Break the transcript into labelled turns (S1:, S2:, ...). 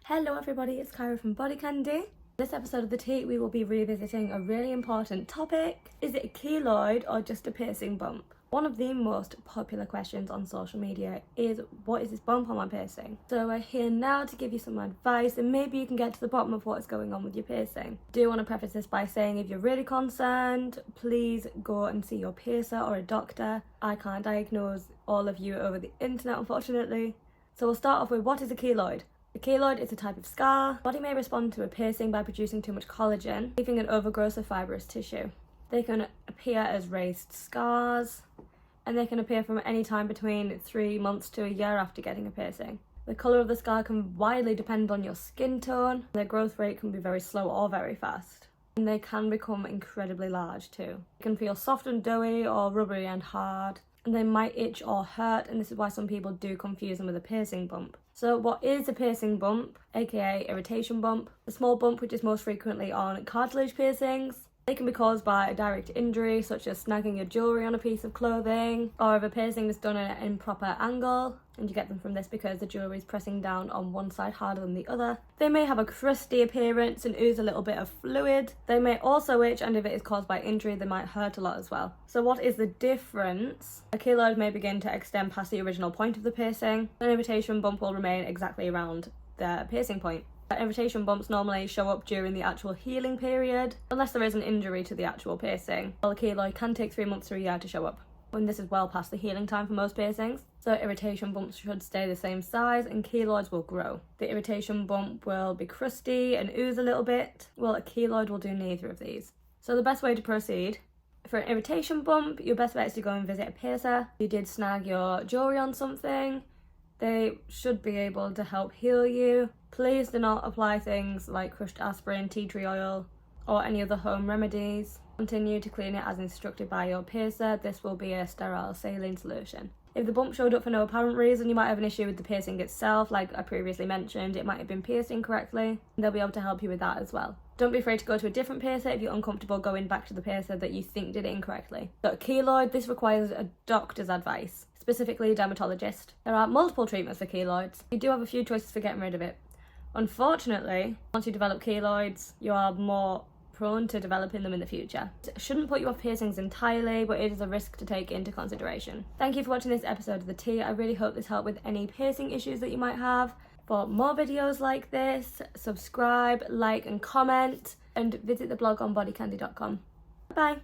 S1: Hello everybody, it's Kyra from BodyCandy. This episode of the tea we will be revisiting a really important topic. Is it a keloid or just a piercing bump? One of the most popular questions on social media is, what is this bump on my piercing? So we're here now to give you some advice and maybe you can get to the bottom of what's going on with your piercing. I do want to preface this by saying if you're really concerned, please go and see your piercer or a doctor. I can't diagnose all of you over the internet, unfortunately. So we'll start off with, what is a keloid? A keloid is a type of scar. The body may respond to a piercing by producing too much collagen, leaving an overgrowth of fibrous tissue. They can appear as raised scars, and they can appear from any time between 3 months to a year after getting a piercing. The colour of the scar can widely depend on your skin tone. Their growth rate can be very slow or very fast. And they can become incredibly large too. They can feel soft and doughy or rubbery and hard. And they might itch or hurt, and this is why some people do confuse them with a piercing bump. So what is a piercing bump, aka irritation bump? A small bump which is most frequently on cartilage piercings. They can be caused by a direct injury, such as snagging your jewellery on a piece of clothing, or if a piercing is done at an improper angle, and you get them from this because the jewellery is pressing down on one side harder than the other. They may have a crusty appearance and ooze a little bit of fluid. They may also itch, and if it is caused by injury, they might hurt a lot as well. So what is the difference? A keloid may begin to extend past the original point of the piercing. An irritation bump will remain exactly around the piercing point. Irritation bumps normally show up during the actual healing period, unless there is an injury to the actual piercing. While a keloid can take 3 months to a year to show up, when this is well past the healing time for most piercings. So irritation bumps should stay the same size and keloids will grow. The irritation bump will be crusty and ooze a little bit, while a keloid will do neither of these. So the best way to proceed: for an irritation bump, your best bet is to go and visit a piercer. If you did snag your jewellery on something, they should be able to help heal you. Please do not apply things like crushed aspirin, tea tree oil, or any other home remedies. Continue to clean it as instructed by your piercer. This will be a sterile saline solution. If the bump showed up for no apparent reason, you might have an issue with the piercing itself. Like I previously mentioned, it might have been pierced incorrectly. They'll be able to help you with that as well. Don't be afraid to go to a different piercer if you're uncomfortable going back to the piercer that you think did it incorrectly. So a keloid, this requires a doctor's advice, specifically a dermatologist. There are multiple treatments for keloids. You do have a few choices for getting rid of it. Unfortunately, once you develop keloids, you are more prone to developing them in the future. It shouldn't put you off piercings entirely, but it is a risk to take into consideration. Thank you for watching this episode of The Tea. I really hope this helped with any piercing issues that you might have. For more videos like this, subscribe, like and comment, and visit the blog on bodycandy.com. Bye!